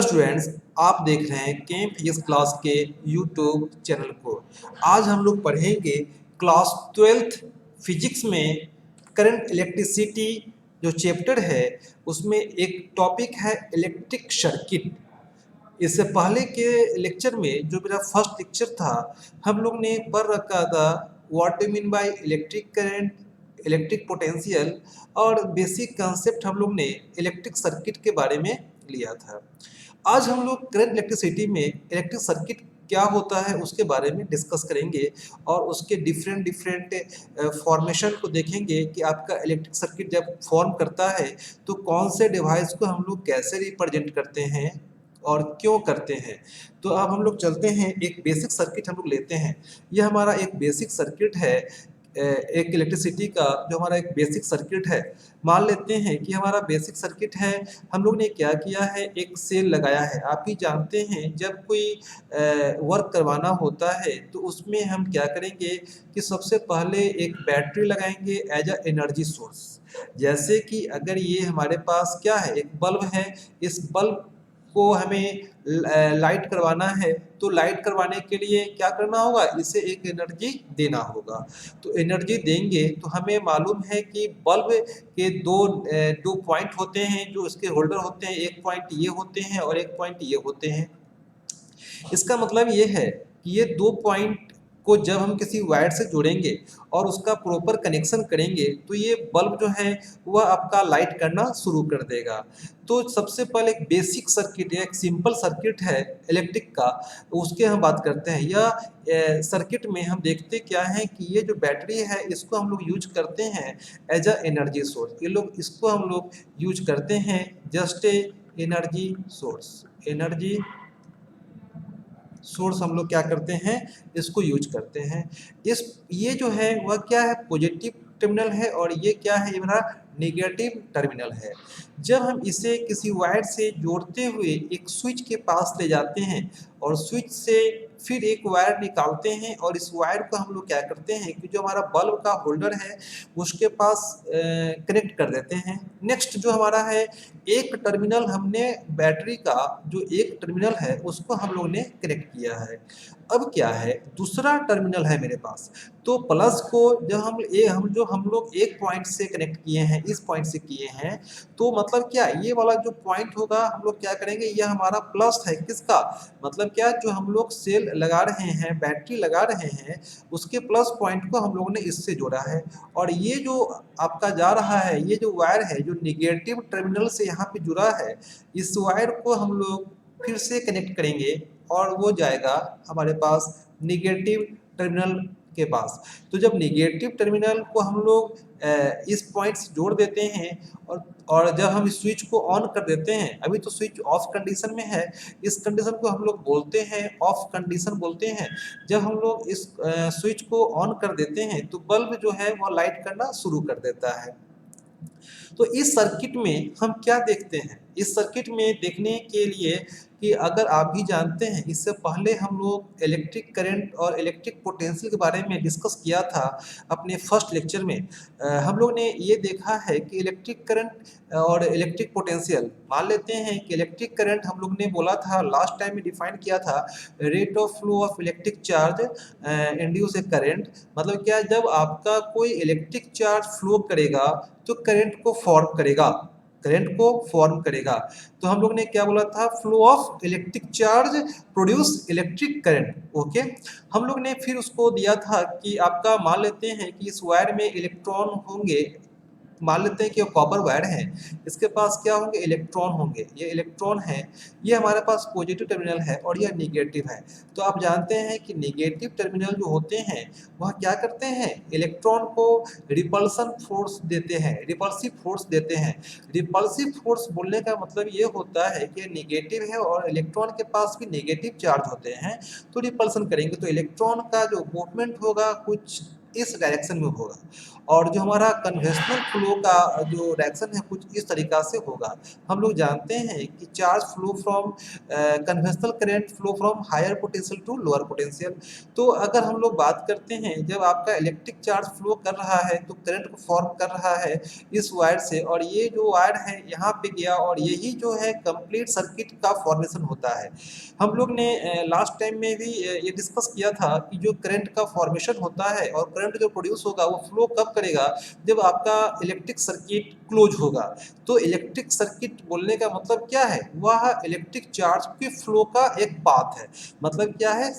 Students, आप देख रहे हैं केम फिजिक्स क्लास के यूट्यूब चैनल को। आज हम लोग पढ़ेंगे क्लास 12th फिजिक्स में करंट इलेक्ट्रिसिटी जो चैप्टर है उसमें एक टॉपिक है इलेक्ट्रिक सर्किट। इससे पहले के लेक्चर में जो मेरा फर्स्ट लेक्चर था हम लोग ने पढ़ रखा था what do mean by electric current, electric potential और बेसिक कंसेप्ट हम लोग ने इलेक्ट्रिक सर्किट के बारे में लिया था। आज हम लोग करंट इलेक्ट्रिसिटी में इलेक्ट्रिक सर्किट क्या होता है उसके बारे में डिस्कस करेंगे और उसके डिफरेंट डिफरेंट फॉर्मेशन को देखेंगे कि आपका इलेक्ट्रिक सर्किट जब फॉर्म करता है तो कौन से डिवाइस को हम लोग कैसे रिप्रेजेंट करते हैं और क्यों करते हैं। तो अब हम लोग चलते हैं, एक बेसिक सर्किट हम लोग लेते हैं। यह हमारा एक बेसिक सर्किट है, एक इलेक्ट्रिसिटी का जो हमारा एक बेसिक सर्किट है। मान लेते हैं कि हमारा बेसिक सर्किट है, हम लोग ने क्या किया है, एक सेल लगाया है। आप ही जानते हैं जब कोई वर्क करवाना होता है तो उसमें हम क्या करेंगे कि सबसे पहले एक बैटरी लगाएंगे एज अ एनर्जी सोर्स। जैसे कि अगर ये हमारे पास क्या है, एक बल्ब है, इस बल्ब को हमें लाइट करवाना है तो लाइट करवाने के लिए क्या करना होगा, इसे एक एनर्जी देना होगा। तो एनर्जी देंगे तो हमें मालूम है कि बल्ब के दो पॉइंट होते हैं जो इसके होल्डर होते हैं। एक पॉइंट ये होते हैं और एक पॉइंट ये होते हैं। इसका मतलब ये है कि ये दो पॉइंट को जब हम किसी वायर से जोड़ेंगे और उसका प्रॉपर कनेक्शन करेंगे तो ये बल्ब जो है वह आपका लाइट करना शुरू कर देगा। तो सबसे पहले एक बेसिक सर्किट है, एक सिंपल सर्किट है इलेक्ट्रिक का, उसके हम बात करते हैं। यह सर्किट में हम देखते क्या है कि ये जो बैटरी है इसको हम लोग यूज करते हैं एज अ एनर्जी सोर्स। ये लोग इसको हम लोग यूज करते हैं just a energy source. Energy source हम लोग क्या करते हैं, इसको यूज करते हैं। इस ये जो है वह क्या है, पॉजिटिव टर्मिनल है और ये क्या है, ये मेरा नेगेटिव टर्मिनल है। जब हम इसे किसी वायर से जोड़ते हुए एक स्विच के पास ले जाते हैं और स्विच से फिर एक वायर निकालते हैं और इस वायर को हम लोग क्या करते हैं कि जो हमारा बल्ब का होल्डर है उसके पास कनेक्ट कर देते हैं। नेक्स्ट जो हमारा है, एक टर्मिनल हमने बैटरी का जो एक टर्मिनल है उसको हम लोग ने कनेक्ट किया है। अब क्या है, दूसरा टर्मिनल है मेरे पास, तो प्लस को जब हम लोग एक पॉइंट से कनेक्ट किए हैं, इस पॉइंट से किए हैं, तो मतलब क्या, ये वाला जो पॉइंट होगा हम लोग क्या करेंगे, यह हमारा प्लस है किसका, मतलब क्या, जो हम लोग सेल लगा रहे हैं, बैटरी लगा रहे हैं, उसके प्लस पॉइंट को हम लोगों ने इससे जोड़ा है। और ये जो आपका जा रहा है, ये जो वायर है जो निगेटिव टर्मिनल से यहाँ पे जुड़ा है, इस वायर को हम लोग फिर से कनेक्ट करेंगे और वो जाएगा हमारे पास निगेटिव टर्मिनल के पास। तो जब निगेटिव टर्मिनल को हम लोग इस पॉइंट से जोड़ देते हैं और जब हम इस स्विच को ऑन कर देते हैं, अभी तो स्विच ऑफ कंडीशन में है, इस कंडीशन को हम लोग बोलते हैं ऑफ कंडीशन बोलते हैं। जब हम लोग इस स्विच को ऑन कर देते हैं तो बल्ब जो है वो लाइट करना शुरू कर देता है। तो इस सर्किट में हम क्या देखते हैं, इस सर्किट में देखने के लिए कि अगर आप भी जानते हैं, इससे पहले हम लोग इलेक्ट्रिक करंट और इलेक्ट्रिक पोटेंशियल के बारे में डिस्कस किया था अपने फर्स्ट लेक्चर में। हम लोग ने ये देखा है कि इलेक्ट्रिक करंट और इलेक्ट्रिक पोटेंशियल, मान लेते हैं कि इलेक्ट्रिक करंट हम लोग ने बोला था लास्ट टाइम में डिफाइन किया था, rate of flow of electric charge induce A current. मतलब क्या, जब आपका कोई इलेक्ट्रिक चार्ज फ्लो करेगा तो करंट को फॉर्म करेगा, करंट को फॉर्म करेगा। तो हम लोग ने क्या बोला था, flow of electric charge produce electric current. Okay, हम लोग ने फिर उसको दिया था कि आपका मान लेते हैं कि इस वायर में इलेक्ट्रॉन होंगे, मान लेते हैं कि वो कॉपर वायर है, इसके पास क्या होंगे, इलेक्ट्रॉन होंगे। ये इलेक्ट्रॉन है, ये हमारे पास पॉजिटिव टर्मिनल है और यह निगेटिव है। तो आप जानते हैं कि निगेटिव टर्मिनल जो होते हैं वह क्या करते हैं, इलेक्ट्रॉन को रिपल्सन फोर्स देते हैं, रिपल्सिव फोर्स देते हैं। रिपल्सिव फोर्स बोलने का मतलब ये होता है कि निगेटिव है और इलेक्ट्रॉन के पास भी नेगेटिव चार्ज होते हैं, तो रिपल्सन करेंगे तो इलेक्ट्रॉन का जो मूवमेंट होगा कुछ इस डायरेक्शन में होगा और जो हमारा कन्वेंशनल फ्लो का जो डायरेक्शन है कुछ इस तरीका से होगा। हम लोग जानते हैं कि charge flow from conventional current flow from higher potential to lower potential. तो अगर हम लोग बात करते हैं जब आपका इलेक्ट्रिक चार्ज फ्लो कर रहा है तो करंट को फॉर्म कर रहा है इस वायर से, और ये जो वायर है यहाँ पे गया और यही जो है कंप्लीट सर्किट का फॉर्मेशन होता है। हम लोग ने लास्ट टाइम में भी ये डिस्कस किया था कि जो करंट का फॉर्मेशन होता है और करंट जो प्रोड्यूस होगा वो फ्लो कब करेगा, जब आपका इलेक्ट्रिक सर्किट क्लोज होगा। तो इलेक्ट्रिक सर्किट बोलने का मतलब क्या है, वह इलेक्ट्रिक चार्ज के फ्लो का एक पाथ है। मतलब क्या है,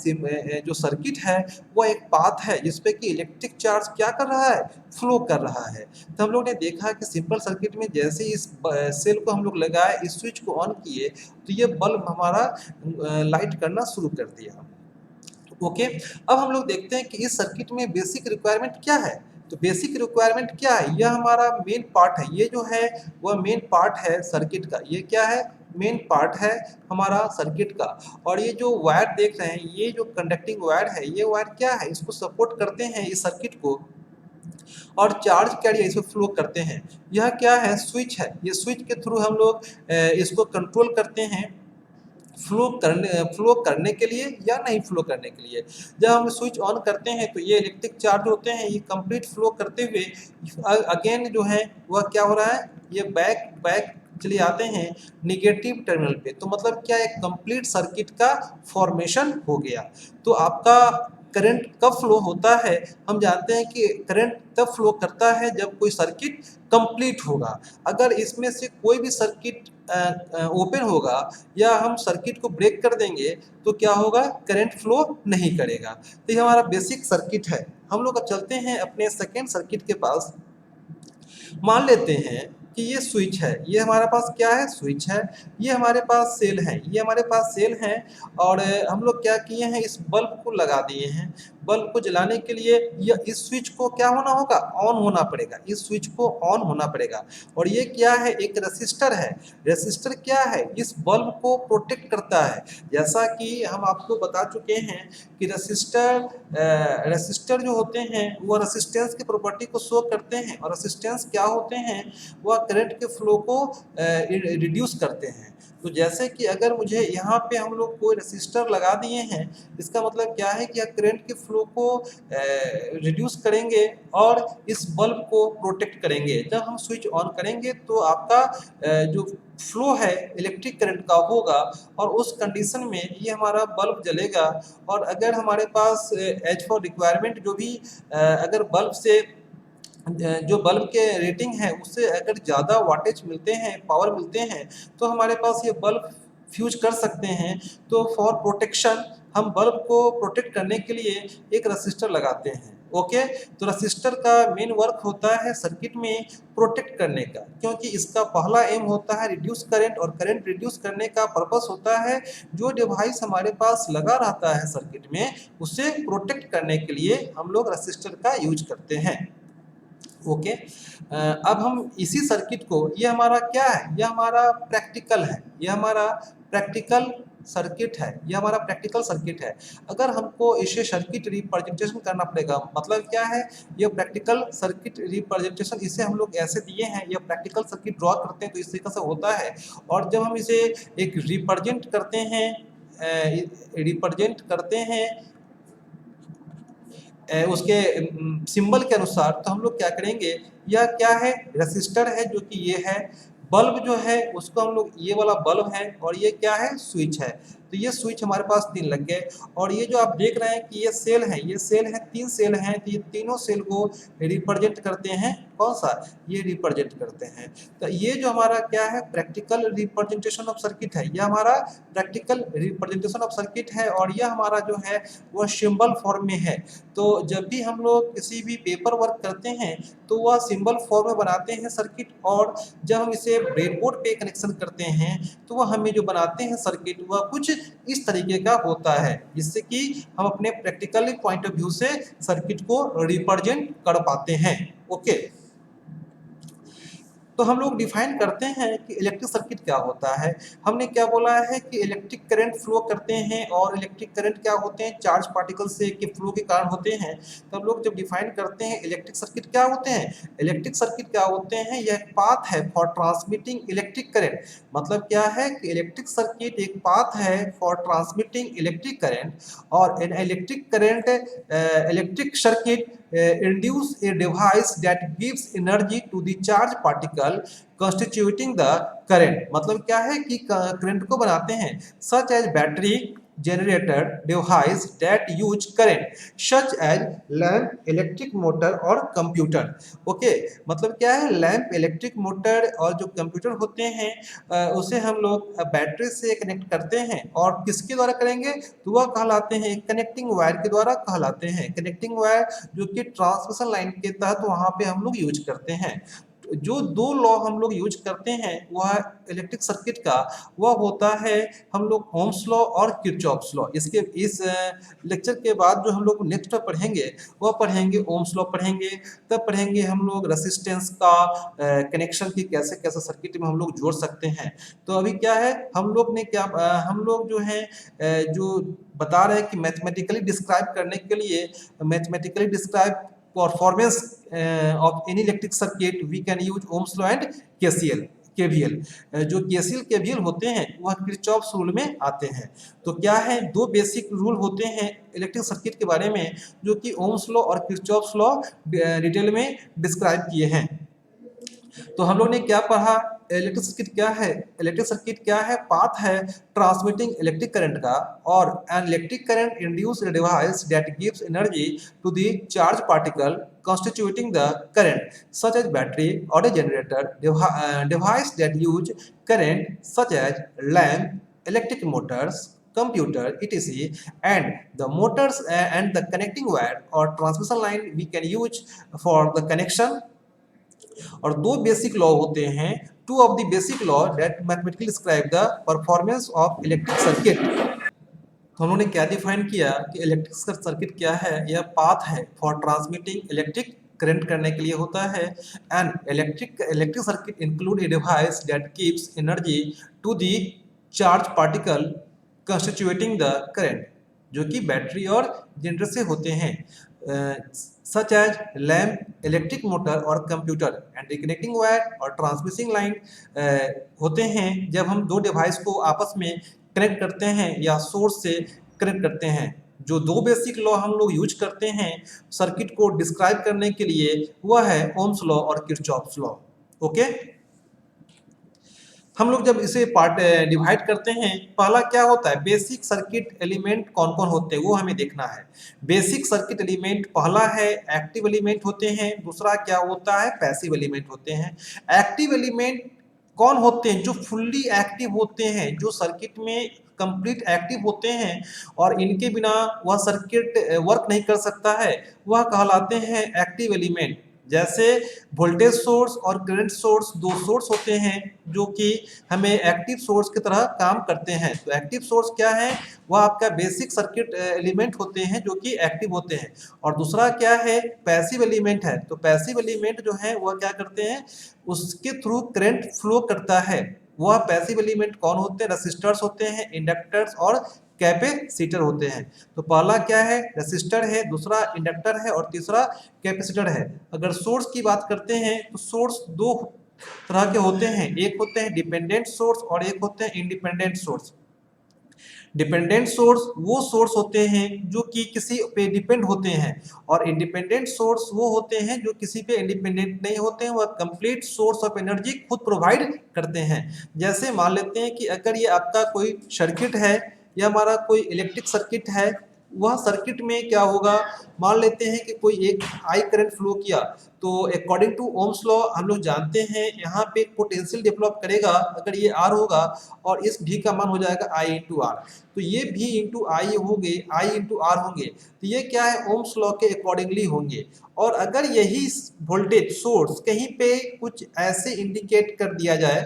जो सर्किट है वो एक पाथ है जिसपे कि इलेक्ट्रिक चार्ज क्या कर रहा है, फ्लो कर रहा है। तो हम लोग ने देखा कि सिंपल सर्किट में जैसे इस सेल को हम लोग लगाए, इस स्विच को ऑन किए तो ये बल्ब हमारा लाइट करना शुरू कर दिया। ओके, अब हम लोग देखते हैं कि इस सर्किट में बेसिक रिक्वायरमेंट क्या है। तो बेसिक रिक्वायरमेंट क्या है, यह हमारा मेन पार्ट है, ये जो है वह मेन पार्ट है सर्किट का। ये क्या है, मेन पार्ट है हमारा सर्किट का। और ये जो वायर देख रहे हैं, ये जो कंडक्टिंग वायर है, ये वायर क्या है, इसको सपोर्ट करते हैं इस सर्किट को, और चार्ज कैरियर इसमें फ्लो करते हैं। यह क्या है, स्विच है। ये स्विच के थ्रू हम लोग इसको कंट्रोल करते हैं फ्लो करने के लिए या नहीं फ्लो करने के लिए। जब हम स्विच ऑन करते हैं तो ये इलेक्ट्रिक चार्ज होते हैं, ये कंप्लीट फ्लो करते हुए अगेन जो है वह क्या हो रहा है, ये बैक बैक चले आते हैं निगेटिव टर्मिनल पे। तो मतलब क्या, एक कंप्लीट सर्किट का फॉर्मेशन हो गया। तो आपका करंट कब फ्लो होता है, हम जानते हैं कि करंट तब फ्लो करता है जब कोई सर्किट कंप्लीट होगा। अगर इसमें से कोई भी सर्किट ओपन होगा या हम सर्किट को ब्रेक कर देंगे तो क्या होगा, करंट फ्लो नहीं करेगा। तो ये हमारा बेसिक सर्किट है। हम लोग अब चलते हैं अपने सेकेंड सर्किट के पास। मान लेते हैं कि ये स्विच है, ये हमारे पास क्या है, स्विच है। ये हमारे पास सेल है, ये हमारे पास सेल है। और हम लोग क्या किए हैं, इस बल्ब को लगा दिए हैं। बल्ब को जलाने के लिए यह इस स्विच को क्या होना होगा, ऑन होना पड़ेगा। इस स्विच को ऑन होना पड़ेगा। और ये क्या है, एक रेसिस्टर है। रेसिस्टर क्या है, इस बल्ब को प्रोटेक्ट करता है। जैसा कि हम आपको बता चुके हैं कि रेसिस्टर जो होते हैं वो रेसिस्टेंस की प्रॉपर्टी को शो करते हैं, और रेसिस्टेंस क्या होते हैं, वह करंट के फ्लो को रिड्यूस करते हैं। तो जैसे कि अगर मुझे यहाँ पे हम लोग कोई रेसिस्टर लगा दिए हैं, इसका मतलब क्या है कि करंट के फ्लो को रिड्यूस करेंगे और इस बल्ब को प्रोटेक्ट करेंगे। जब हम स्विच ऑन करेंगे तो आपका जो फ्लो है इलेक्ट्रिक करंट का होगा, और उस कंडीशन में ये हमारा बल्ब जलेगा। और अगर हमारे पास एज फॉर रिक्वायरमेंट जो भी अगर बल्ब से जो बल्ब के रेटिंग है उससे अगर ज़्यादा वाटेज मिलते हैं, पावर मिलते हैं, तो हमारे पास ये बल्ब फ्यूज कर सकते हैं। तो फॉर प्रोटेक्शन हम बल्ब को प्रोटेक्ट करने के लिए एक रेसिस्टर लगाते हैं। ओके, तो रेसिस्टर का मेन वर्क होता है सर्किट में प्रोटेक्ट करने का, क्योंकि इसका पहला एम होता है रिड्यूस करंट, और करंट रिड्यूस करने का पर्पस होता है जो डिवाइस हमारे पास लगा रहता है सर्किट में उसे प्रोटेक्ट करने के लिए हम लोग रेसिस्टर का यूज करते हैं। ओके, अब हम इसी सर्किट को, ये हमारा क्या है, ये हमारा प्रैक्टिकल है, ये हमारा प्रैक्टिकल सर्किट है, ये हमारा प्रैक्टिकल सर्किट है। अगर हमको इसे सर्किट रिप्रेजेंटेशन करना पड़ेगा, मतलब क्या है, ये प्रैक्टिकल सर्किट रिप्रेजेंटेशन, इसे हम लोग ऐसे दिए हैं, ये प्रैक्टिकल सर्किट ड्रॉ करते हैं तो इस तरीके से होता है। और जब हम इसे एक रिप्रेजेंट करते हैं उसके सिंबल के अनुसार, तो हम लोग क्या करेंगे, यह क्या है, रेसिस्टर है जो कि ये है। बल्ब जो है उसको हम लोग, ये वाला बल्ब है, और ये क्या है, स्विच है। तो ये स्विच हमारे पास 3 लग गए। और ये जो आप देख रहे हैं कि ये सेल है, ये सेल है, 3 सेल हैं, तो ये तीनों सेल को रिप्रेजेंट करते हैं, कौन सा, ये रिप्रेजेंट करते हैं। तो ये जो हमारा क्या है, प्रैक्टिकल रिप्रेजेंटेशन ऑफ सर्किट है, यह हमारा प्रैक्टिकल रिप्रेजेंटेशन ऑफ सर्किट है। और यह हमारा जो है वह सिंबल फॉर्म में है। तो जब भी हम लोग किसी भी पेपर वर्क करते हैं तो वह सिंबल फॉर्म में बनाते हैं सर्किट, और जब हम इसे ब्रेडबोर्ड पे कनेक्शन करते हैं तो वह हमें जो बनाते हैं सर्किट वह कुछ इस तरीके का होता है, जिससे कि हम अपने प्रैक्टिकल पॉइंट ऑफ व्यू से सर्किट को रिप्रेजेंट कर पाते हैं। ओके, तो हम लोग डिफाइन करते हैं कि इलेक्ट्रिक सर्किट क्या होता है। हमने क्या बोला है कि इलेक्ट्रिक करंट फ्लो करते हैं, और इलेक्ट्रिक करंट क्या होते हैं, चार्ज पार्टिकल से के फ्लो के कारण होते हैं। तो हम लोग जब डिफाइन करते हैं इलेक्ट्रिक सर्किट क्या होते हैं, इलेक्ट्रिक सर्किट क्या होते हैं, यह एक पाथ है फॉर ट्रांसमिटिंग इलेक्ट्रिक करंट। मतलब क्या है कि इलेक्ट्रिक सर्किट एक पाथ है फॉर ट्रांसमिटिंग इलेक्ट्रिक करंट, और इन electric circuit induce a device that gives energy to the charge particle constituting the current। मतलब क्या है कि करंट को बनाते हैं, such as battery, generator, device that use current such as lamp, electric motor और computer। Okay, मतलब क्या है, लैंप, इलेक्ट्रिक मोटर और जो कंप्यूटर होते हैं उसे हम लोग बैटरी से कनेक्ट करते हैं, और किसके द्वारा करेंगे, तो वह कहलाते हैं कनेक्टिंग वायर के द्वारा कहलाते हैं। कनेक्टिंग वायर जो कि ट्रांसमिशन लाइन के तहत वहां पे हम लोग यूज करते हैं। जो दो लॉ हम लोग यूज करते हैं वह इलेक्ट्रिक सर्किट का, वह होता है हम लोग ओम्स लॉ और किरचॉफ्स लॉ। इसके इस लेक्चर के बाद जो हम लोग नेक्स्ट पढ़ेंगे वह पढ़ेंगे ओम्स लॉ पढ़ेंगे, तब पढ़ेंगे हम लोग रेसिस्टेंस का कनेक्शन की कैसे कैसे सर्किट में हम लोग जोड़ सकते हैं। तो अभी क्या है, हम लोग ने क्या हम लोग जो है जो बता रहे हैं कि मैथमेटिकली डिस्क्राइब करने के लिए, mathematically describe performance of any electric circuit we can use Ohm's law and KCL KVL. जो केसीएल केवीएल होते हैं वह किरचॉफ्स रूल में आते हैं। तो क्या है, दो बेसिक रूल होते हैं इलेक्ट्रिक सर्किट के बारे में जो कि ओम्स लॉ और किरचॉफ्स लॉ डिटेल में डिस्क्राइब किए हैं। तो हम लोग ने क्या पढ़ा, इलेक्ट्रिक सर्किट क्या है, इलेक्ट्रिक सर्किट क्या है, पाथ है ट्रांसमिटिंग इलेक्ट्रिक करंट का, और an electric current induce a device that gives energy to the charge particle constituting the current such as battery or a generator, device that use current such as lamp, electric motors, computer etc, and the motors and the connecting wire or transmission line we can use for the connection। और दो basic law होते हैं, two of the basic law that mathematically describe the performance of electric circuit. तो हम लोगों ने क्या define किया कि इलेक्ट्रिक सर्किट क्या है, यह पाथ है फॉर ट्रांसमिटिंग इलेक्ट्रिक करंट करने के लिए होता है। And electric circuit include a device that keeps energy to the charge particle constituting the current, जो कि बैटरी और जनरेटर से होते हैं, such as lamp, electric motor और कंप्यूटर, एंड कनेक्टिंग वायर और ट्रांसमिशन लाइन होते हैं जब हम दो डिवाइस को आपस में कनेक्ट करते हैं या सोर्स से कनेक्ट करते हैं। जो दो बेसिक लॉ हम लोग यूज करते हैं सर्किट को डिस्क्राइब करने के लिए वह है ओम्स लॉ और किरचॉफ्स लॉ। ओके, हम लोग जब इसे पार्ट डिवाइड करते हैं, पहला क्या होता है, बेसिक सर्किट एलिमेंट कौन कौन होते हैं वो हमें देखना है। बेसिक सर्किट एलिमेंट पहला है एक्टिव एलिमेंट होते हैं, दूसरा क्या होता है, पैसिव एलिमेंट होते हैं। एक्टिव एलिमेंट कौन होते हैं, जो फुल्ली एक्टिव होते हैं, जो सर्किट में कंप्लीट एक्टिव होते हैं और इनके बिना वह सर्किट वर्क नहीं कर सकता है, वह कहलाते हैं एक्टिव एलिमेंट। जैसे वोल्टेज सोर्स और करंट सोर्स दो सोर्स होते हैं जो कि हमें एक्टिव सोर्स की तरह काम करते हैं। तो एक्टिव सोर्स क्या है, वह आपका बेसिक सर्किट एलिमेंट होते हैं जो कि एक्टिव होते हैं। और दूसरा क्या है, पैसिव एलिमेंट है। तो पैसिव एलिमेंट जो है वह क्या करते हैं, उसके थ्रू करंट फ्लो करता है। वह पैसिव एलिमेंट कौन होते हैं, रेसिस्टर्स होते हैं, इंडक्टर्स और कैपेसिटर होते हैं। तो पहला क्या है, रेसिस्टर है, दूसरा इंडक्टर है और तीसरा कैपेसिटर है। अगर सोर्स की बात करते हैं तो सोर्स दो तरह के होते हैं, एक होते हैं डिपेंडेंट सोर्स और एक होते हैं इंडिपेंडेंट सोर्स। डिपेंडेंट सोर्स वो सोर्स होते हैं जो कि किसी पे डिपेंड होते हैं, और इंडिपेंडेंट सोर्स वो होते हैं जो किसी पे इंडिपेंडेंट नहीं होते हैं, वह कंप्लीट सोर्स ऑफ एनर्जी खुद प्रोवाइड करते हैं। जैसे मान लेते हैं कि अगर ये आपका कोई सर्किट है या हमारा कोई इलेक्ट्रिक सर्किट है, वह सर्किट में क्या होगा, मान लेते हैं कि कोई एक आई करंट फ्लो किया, तो अकॉर्डिंग टू ओम्स लॉ हम लोग जानते हैं यहाँ पे पोटेंशियल डेवलप करेगा अगर ये आर होगा, और इस भी का मान हो जाएगा आई इंटू आर। तो ये भी इंटू आई होंगे, आई इंटू आर होंगे, तो ये क्या है, ओम्स लॉ के अकॉर्डिंगली होंगे। और अगर यही वोल्टेज सोर्स कहीं पे कुछ ऐसे इंडिकेट कर दिया जाए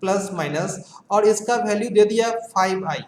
प्लस माइनस, और इसका वैल्यू दे दिया 5i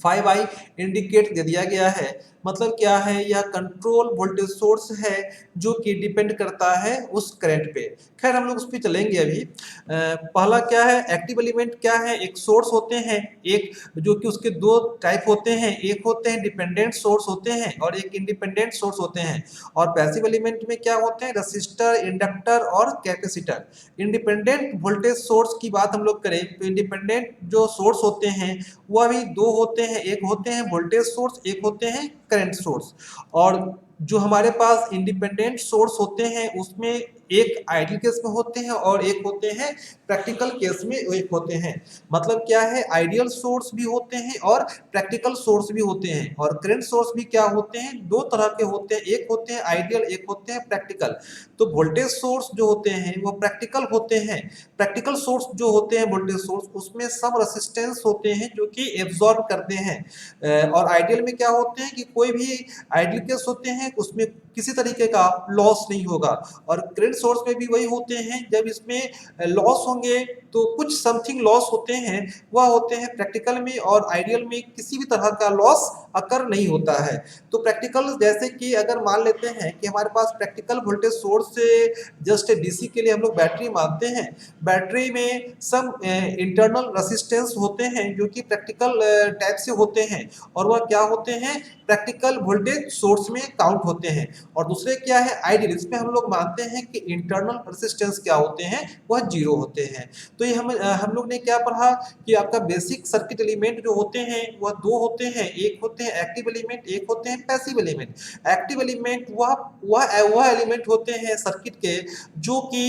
5i इंडिकेट दे दिया गया है। मतलब क्या है, यह कंट्रोल वोल्टेज सोर्स है जो कि डिपेंड करता है उस करंट पे। खैर हम लोग उस पर चलेंगे अभी। पहला क्या है, एक्टिव एलिमेंट क्या है, एक सोर्स होते हैं, एक जो कि उसके दो टाइप होते हैं, एक होते हैं डिपेंडेंट सोर्स होते हैं और एक इंडिपेंडेंट सोर्स होते हैं। और पैसिव एलिमेंट में क्या होते हैं, रसिस्टर, इंडक्टर और कैपेसिटर। इंडिपेंडेंट वोल्टेज सोर्स की बात हम लोग करें तो इंडिपेंडेंट जो सोर्स होते हैं वह भी दो होते हैं, एक होते हैं वोल्टेज सोर्स, एक होते हैं करंट सोर्स। और जो हमारे पास इंडिपेंडेंट सोर्स होते हैं उसमें एक आइडियल केस में होते हैं और एक होते हैं प्रैक्टिकल केस में एक होते हैं। मतलब क्या है, आइडियल सोर्स भी होते हैं और प्रैक्टिकल सोर्स भी होते हैं। और करंट सोर्स भी क्या होते हैं, दो तरह के होते हैं, एक होते हैं आइडियल, एक होते हैं प्रैक्टिकल। तो वोल्टेज सोर्स जो होते हैं वो प्रैक्टिकल होते हैं। प्रैक्टिकल सोर्स जो होते हैं वोल्टेज सोर्स, उसमें सब रेसिस्टेंस होते हैं जो कि एब्जॉर्ब करते हैं। और आइडियल में क्या होते हैं कि कोई भी आइडियल केस होते हैं उसमें किसी तरीके का लॉस नहीं होगा। और करंट सोर्स में भी वही होते हैं, जब इसमें लॉस होंगे तो कुछ समथिंग लॉस होते हैं, वह होते हैं प्रैक्टिकल में। और आइडियल में किसी भी तरह का लॉस अकर नहीं होता है। तो प्रैक्टिकल जैसे कि अगर मान लेते हैं कि हमारे पास प्रैक्टिकल वोल्टेज सोर्स से जस्ट डीसी के लिए हम लोग बैटरी मानते हैं। बैटरी में सम इंटरनल रेसिस्टेंस होते हैं जो कि प्रैक्टिकल टाइप से होते हैं और वह क्या होते हैं, प्रैक्टिकल वोल्टेज सोर्स में काउंट होते हैं। और दूसरे क्या है, आइडियल, इसमें हम लोग मानते हैं कि इंटरनल रेसिस्टेंस क्या होते हैं, वह जीरो होते हैं। तो ये हम लोग ने क्या पढ़ा कि आपका बेसिक सर्किट एलिमेंट जो होते हैं वह दो होते हैं, एक होते हैं एक्टिव एलिमेंट, एक होते हैं पैसिव एलिमेंट। एक्टिव एलिमेंट वह एलिमेंट होते हैं सर्किट के जो कि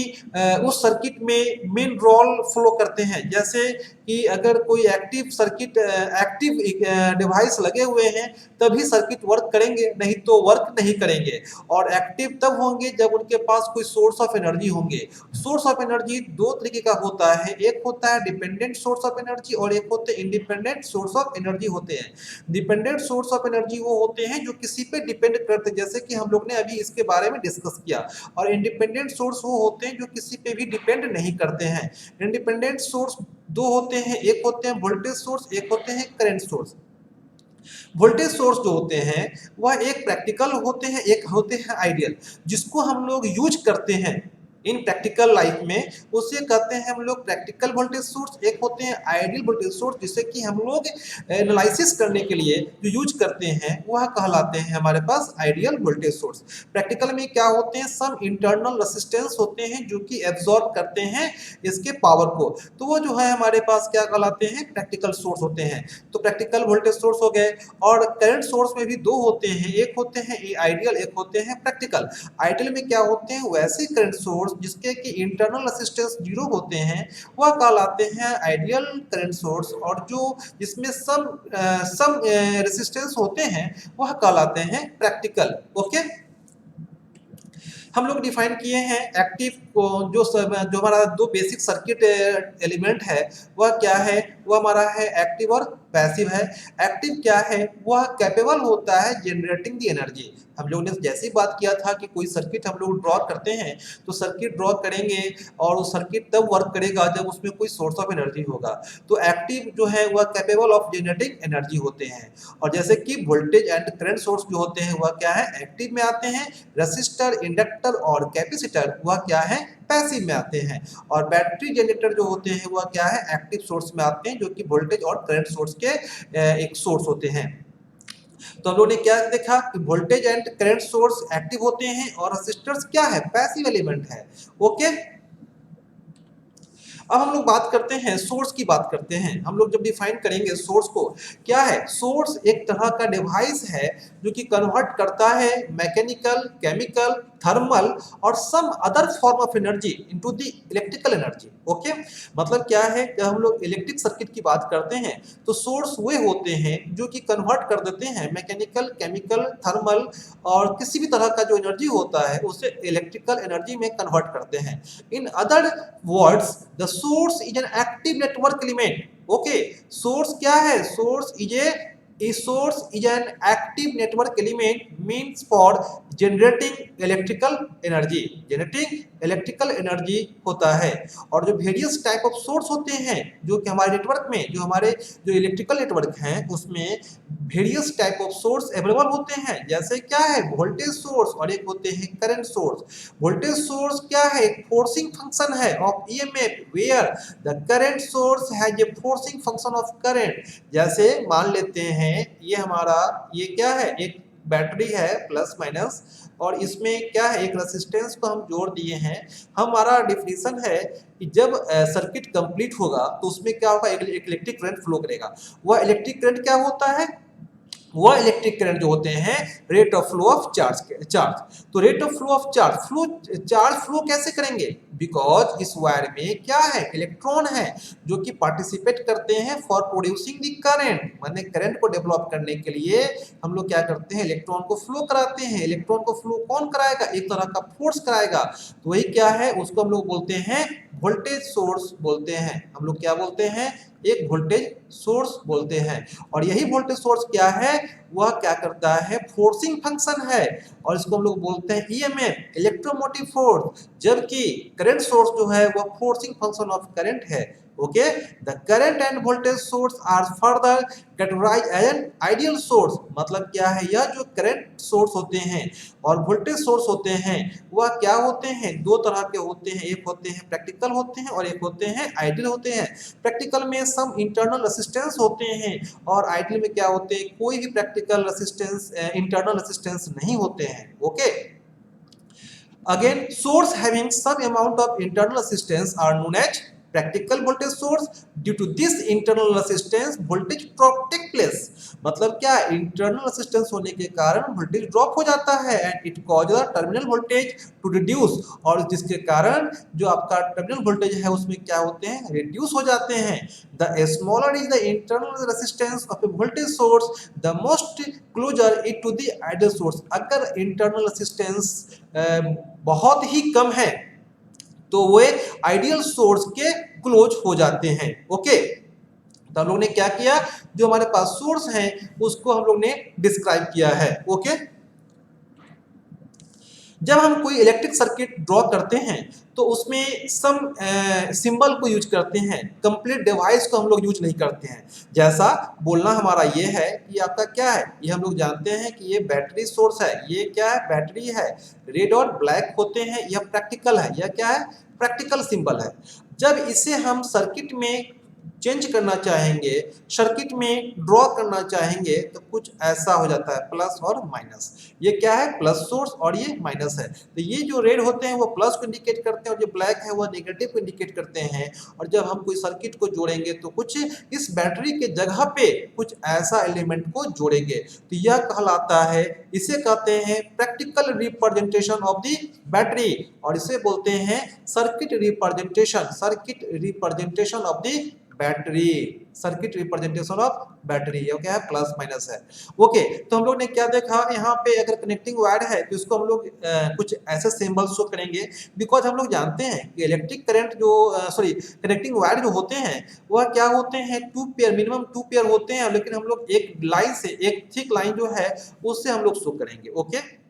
उस सर्किट में मेन रोल फ्लो करते हैं। जैसे कि अगर कोई एक्टिव सर्किट, एक्टिव डिवाइस लगे हुए हैं तभी सर्किट वर्क करेंगे, नहीं तो वर्क नहीं करेंगे। और एक्टिव तब होंगे जब उनके पास कोई सोर्स ऑफ एनर्जी होंगे। सोर्स ऑफ एनर्जी दो तरीके का होता है, एक होता है डिपेंडेंट सोर्स ऑफ एनर्जी और एक होते हैं इंडिपेंडेंट सोर्स ऑफ एनर्जी होते हैं। डिपेंडेंट सोर्स ऑफ एनर्जी वो होते हैं जो किसी पे डिपेंड करते हैं, जैसे कि हम लोग ने अभी इसके बारे में डिस्कस किया। और इंडिपेंडेंट सोर्स वो होते हैं जो किसी पे भी डिपेंड नहीं करते हैं। इंडिपेंडेंट सोर्स दो होते हैं, एक होते हैं वोल्टेज सोर्स, एक होते हैं करंट सोर्स। वोल्टेज सोर्स जो होते हैं वह एक प्रैक्टिकल होते हैं, एक होते हैं आइडियल। जिसको हम लोग यूज करते हैं इन प्रैक्टिकल लाइफ में उसे कहते हैं हम लोग प्रैक्टिकल वोल्टेज सोर्स। एक होते हैं आइडियल वोल्टेज सोर्स जिसे कि हम लोग एनालिसिस करने के लिए जो यूज करते हैं वह कहलाते हैं हमारे पास आइडियल वोल्टेज सोर्स। प्रैक्टिकल में क्या होते हैं, सम इंटरनल रेसिस्टेंस होते हैं जो कि एब्जॉर्ब करते हैं इसके पावर को। तो वो जो है हमारे पास क्या कहलाते हैं, प्रैक्टिकल सोर्स होते हैं। तो प्रैक्टिकल वोल्टेज सोर्स हो गए। और करंट सोर्स में भी दो होते हैं, एक होते हैं आइडियल, एक होते हैं प्रैक्टिकल। आइडियल में क्या होते हैं, वैसे करंट सोर्स जिसके कि इंटरनल रेसिस्टेंस जीरो होते हैं वह कहलाते हैं आइडियल करंट सोर्स। और जो जिसमें सम रेसिस्टेंस होते हैं वह कहलाते हैं प्रैक्टिकल। ओके, हम लोग डिफाइन किए हैं एक्टिव को। जो हमारा दो बेसिक सर्किट एलिमेंट है वह क्या है, वह हमारा है एक्टिव और पैसिव है। एक्टिव क्या है, वह कैपेबल होता है जनरेटिंग द एनर्जी। हम लोग ने जैसे ही बात किया था कि कोई सर्किट हम लोग ड्रॉ करते हैं तो सर्किट ड्रॉ करेंगे और वो सर्किट तब वर्क करेगा जब उसमें कोई सोर्स ऑफ एनर्जी होगा। तो एक्टिव जो है वह कैपेबल ऑफ जनरेटिंग एनर्जी होते हैं। और जैसे कि वोल्टेज एंड करंट सोर्स जो होते हैं वह क्या है, एक्टिव में आते हैं। रेसिस्टर, इंडक्टर और कैपेसिटर वह क्या है, पैसिव में आते हैं। और बैटरी जनरेटर जो होते हैं वह क्या है, एक्टिव सोर्स में आते हैं, जो कि वोल्टेज और करंट सोर्स के एक सोर्स होते हैं। तो हम लोगों ने क्या देखा कि voltage and current source active होते हैं और रेसिस्टर्स क्या है, पैसिव एलिमेंट है। ओके, अब हम लोग बात करते हैं सोर्स की, बात करते हैं हम लोग जब डिफाइन करेंगे सोर्स को। क्या है, सोर्स एक तरह का डिवाइस है जो कि कन्वर्ट करता है मैकेनिकल, केमिकल, थर्मल और some other form of energy into the electrical energy. Okay, मतलब क्या है, जब हम लोग इलेक्ट्रिक सर्किट की बात करते हैं तो सोर्स वे होते हैं जो कि कन्वर्ट कर देते हैं मैकेनिकल, केमिकल, थर्मल और किसी भी तरह का जो एनर्जी होता है उसे इलेक्ट्रिकल एनर्जी में कन्वर्ट करते हैं। In other words the source is an active network element. Okay, source क्या है, source is a A source is an active network element means for generating electrical energy. Generating electrical energy होता है। और जो various type of source होते हैं जो कि हमारे नेटवर्क में जो इलेक्ट्रिकल नेटवर्क हैं उसमें various type of source available होते हैं। जैसे क्या है वोल्टेज सोर्स और एक होते हैं करंट सोर्स। वोल्टेज सोर्स क्या है एक फोर्सिंग फंक्शन है of EMF where the current source has a forcing function of current. जैसे मान लेते हैं ये क्या है एक बैटरी है प्लस माइनस और इसमें क्या है एक रेसिस्टेंस को हम जोड़ दिए हैं। हमारा डिफिनीशन है कि जब सर्किट कंप्लीट होगा तो उसमें क्या होगा एक इलेक्ट्रिक करंट फ्लो करेगा। वह इलेक्ट्रिक करंट क्या होता है वह इलेक्ट्रिक करंट जो होते हैं rate of flow of charge. तो rate of flow of charge flow कैसे करेंगे बिकॉज इस वायर में क्या है इलेक्ट्रॉन है जो कि पार्टिसिपेट करते हैं फॉर प्रोड्यूसिंग द करंट। माने करंट को डेवलप करने के लिए हम लोग क्या करते हैं इलेक्ट्रॉन को फ्लो कराते हैं। इलेक्ट्रॉन को फ्लो कौन कराएगा एक तरह का फोर्स कराएगा। तो वही क्या है उसको हम लोग बोलते हैं वोल्टेज सोर्स बोलते हैं। हम लोग क्या बोलते हैं एक वोल्टेज सोर्स बोलते हैं। और यही वोल्टेज सोर्स क्या है वह क्या करता है फोर्सिंग फंक्शन है और इसको हम लोग बोलते हैं ईएमएफ इलेक्ट्रोमोटिव फोर्स। जबकि करंट सोर्स जो है वह फोर्सिंग फंक्शन ऑफ करंट है। Okay the current and voltage source are further categorised as an ideal source. मतलब क्या है यह जो करंट सोर्स होते हैं और वोल्टेज सोर्स होते हैं वह क्या होते हैं दो तरह के होते हैं। एक होते हैं प्रैक्टिकल होते हैं और एक होते हैं आइडियल होते हैं। प्रैक्टिकल में सम इंटरनल रेसिस्टेंस होते हैं और आइडियल में क्या होते हैं कोई भी प्रैक्टिकल रेसिस्टेंस इंटरनल रेसिस्टेंस नहीं होते हैं। Okay again source having some amount of internal resistance are known as practical voltage source. due to this internal resistance voltage drop take place। मतलब क्या इंटरनल रेसिस्टेंस होने के कारण वोल्टेज ड्रॉप हो जाता है and it cause the terminal voltage to reduce. और जिसके कारण जो आपका टर्मिनल वोल्टेज है उसमें क्या होते हैं रिड्यूस हो जाते हैं। The smaller is the internal resistance of a voltage source the most closer it to the ideal source. अगर इंटरनल रेसिस्टेंस बहुत ही कम है तो वे आइडियल सोर्स के क्लोज हो जाते हैं। ओके तो हम लोग ने क्या किया जो हमारे पास सोर्स है उसको हम लोग ने डिस्क्राइब किया है। ओके जब हम कोई इलेक्ट्रिक सर्किट ड्रॉ करते हैं तो उसमें सम सिंबल को यूज करते हैं कंप्लीट डिवाइस को हम लोग यूज नहीं करते हैं। जैसा बोलना हमारा ये है कि आपका क्या है ये हम लोग जानते हैं कि ये बैटरी सोर्स है ये क्या है बैटरी है रेड और ब्लैक होते हैं यह प्रैक्टिकल है यह क्या है प्रैक्टिकल सिंबल है। जब इसे हम सर्किट में चेंज करना चाहेंगे सर्किट में ड्रॉ करना चाहेंगे तो कुछ ऐसा हो जाता है प्लस और माइनस। ये क्या है प्लस सोर्स और ये माइनस है। तो ये जो रेड होते हैं वो प्लस को इंडिकेट करते हैं और जो ब्लैक है वो नेगेटिव को इंडिकेट करते हैं। और जब हम कोई सर्किट को जोड़ेंगे तो कुछ इस बैटरी के जगह पे कुछ ऐसा एलिमेंट को जोड़ेंगे तो यह कहलाता है इसे कहते हैं practical representation of the battery और इसे बोलते हैं circuit representation of the battery. Circuit representation of battery ये क्या है प्लस माइनस है। ओके तो हम लोग ने क्या देखा यहाँ पे अगर कनेक्टिंग वायर है तो इसको हम लोग कुछ ऐसे सिंबल शो करेंगे बिकॉज हम लोग जानते हैं कि इलेक्ट्रिक करंट जो कनेक्टिंग वायर जो होते हैं वह क्या होते हैं मिनिमम टू पेयर होते हैं लेकिन हम लोग एक लाइन से एक थिक लाइन जो है उससे हम लोग शो करेंगे। ओके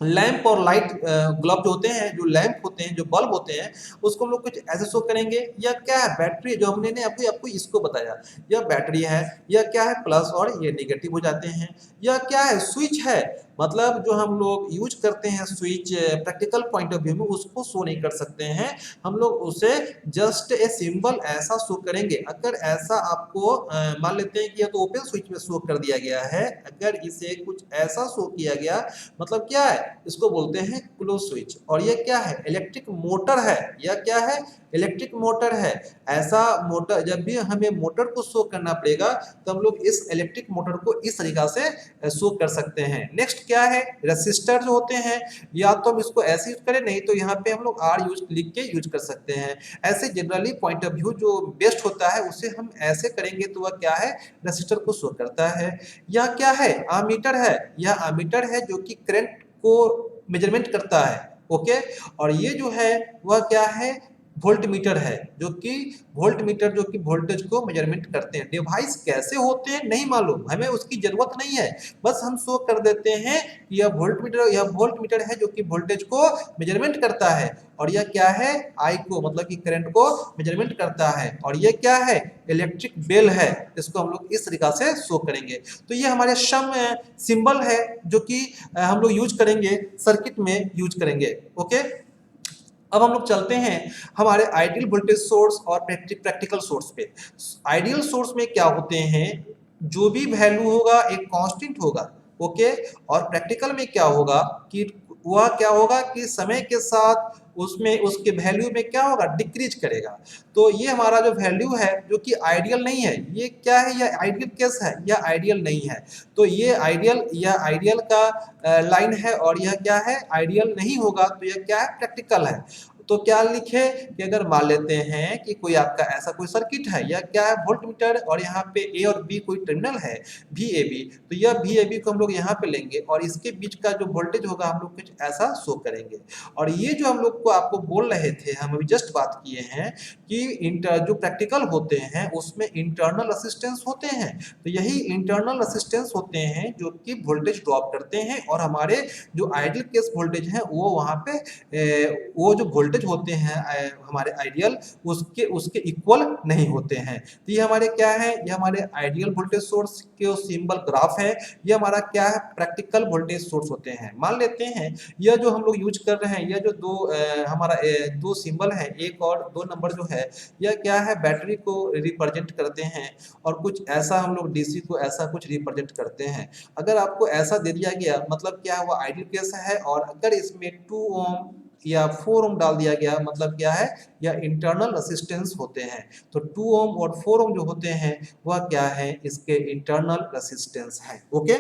लैंप और लाइट ग्लब जो होते हैं जो लैंप होते हैं जो बल्ब होते हैं उसको हम लोग कुछ ऐसे शो करेंगे। या क्या है बैटरी जो हमने आपको इसको बताया यह बैटरी है यह क्या है प्लस और ये नेगेटिव हो जाते हैं। यह क्या है स्विच है मतलब जो हम लोग यूज करते हैं switch practical point of view में उसको शो नहीं कर सकते हैं हम लोग उसे जस्ट ए सिंबल ऐसा शो करेंगे। अगर ऐसा आपको मान लेते हैं कि यह तो ओपन स्विच में शो कर दिया गया है अगर इसे कुछ ऐसा शो किया गया मतलब क्या है इसको बोलते हैं क्लोज स्विच। और ये क्या है इलेक्ट्रिक मोटर है यह क्या है इलेक्ट्रिक मोटर है। ऐसा मोटर जब भी हमें मोटर को शो करना पड़ेगा तो हम लोग इस इलेक्ट्रिक मोटर को इस तरीका से शो कर सकते हैं। नेक्स्ट क्या है रेसिस्टर जो होते हैं या तो हम इसको ऐसे यूज करें नहीं तो यहाँ पे हम लोग आर यूज लिख के यूज कर सकते हैं। ऐसे जनरली पॉइंट ऑफ व्यू जो बेस्ट होता है उसे हम ऐसे करेंगे तो वह क्या है रेसिस्टर को शो करता है। यह क्या है आमीटर है यह आमीटर है जो कि करंट को मेजरमेंट करता है। ओके और ये जो है वह क्या है वोल्ट मीटर है, जो कि वोल्ट मीटर जो कि वोल्टेज को मेजरमेंट करते हैं। डिवाइस कैसे होते हैं नहीं मालूम, हमें उसकी जरूरत नहीं है, बस हम शो कर देते हैं कि यह वोल्ट मीटर है जो कि वोल्टेज को मेजरमेंट करता है, और यह क्या है, आई को मतलब कि करंट को मेजरमेंट करता है, और यह क्या है, इलेक्ट्रिक बेल है। इसको हम लोग इस तरीका से शो करेंगे। तो ये हमारे सम सिंबल है जो कि हम लोग यूज करेंगे, सर्किट में यूज करेंगे। ओके, अब हम लोग चलते हैं हमारे आइडियल वोल्टेज सोर्स और प्रैक्टिकल सोर्स पे। आइडियल सोर्स में क्या होते हैं, जो भी वैल्यू होगा एक कांस्टेंट होगा। ओके, और प्रैक्टिकल में क्या होगा कि वह क्या होगा कि समय के साथ उसमें उसके वैल्यू में क्या होगा, डिक्रीज करेगा। तो ये हमारा जो वैल्यू है जो कि आइडियल नहीं है, ये क्या है, ये आइडियल केस है, यह आइडियल नहीं है। तो ये आइडियल, यह आइडियल का लाइन है, और यह क्या है, आइडियल नहीं होगा, तो यह क्या है, प्रैक्टिकल है। तो क्या लिखे कि अगर मान लेते हैं कि कोई आपका ऐसा कोई सर्किट है, यह क्या है, वोल्ट मीटर, और यहाँ पे ए और बी कोई टर्मिनल है, वी ए बी, तो यह वी ए बी को हम लोग यहाँ पे लेंगे, और इसके बीच का जो वोल्टेज होगा हम लोग कुछ ऐसा शो करेंगे। और ये जो हम लोग को आपको बोल रहे थे, हम अभी जस्ट बात किए हैं कि जो प्रैक्टिकल होते हैं उसमें इंटरनल रेसिस्टेंस होते हैं। तो यही इंटरनल रेसिस्टेंस होते हैं जो कि वोल्टेज ड्रॉप करते हैं, और हमारे जो आइडियल केस वोल्टेज है वो वहाँ पे वो जो वोल्टेज होते हैं हमारे आइडियल, उसके उसके इक्वल नहीं होते हैं। तो ये हमारे क्या है, ये हमारे आइडियल वोल्टेज सोर्स के सिंबल ग्राफ है। ये हमारा क्या है, प्रैक्टिकल वोल्टेज सोर्स होते हैं। मान लेते हैं यह जो हम लोग यूज कर रहे हैं, यह जो हमारा दो सिंबल है, एक और दो नंबर जो है, यह क्या है, बैटरी को रिप्रेजेंट करते हैं, और कुछ ऐसा हम लोग डीसी को ऐसा कुछ रिप्रेजेंट करते हैं। अगर आपको ऐसा दे दिया गया, मतलब क्या हुआ, आइडियल केस है, और अगर इसमें 2 ओम या 4 ओम डाल दिया गया, मतलब क्या है, या इंटरनल रेसिस्टेंस होते हैं। तो 2 ओम और 4 ओम जो होते हैं वह क्या है, इसके इंटरनल रेसिस्टेंस है। ओके,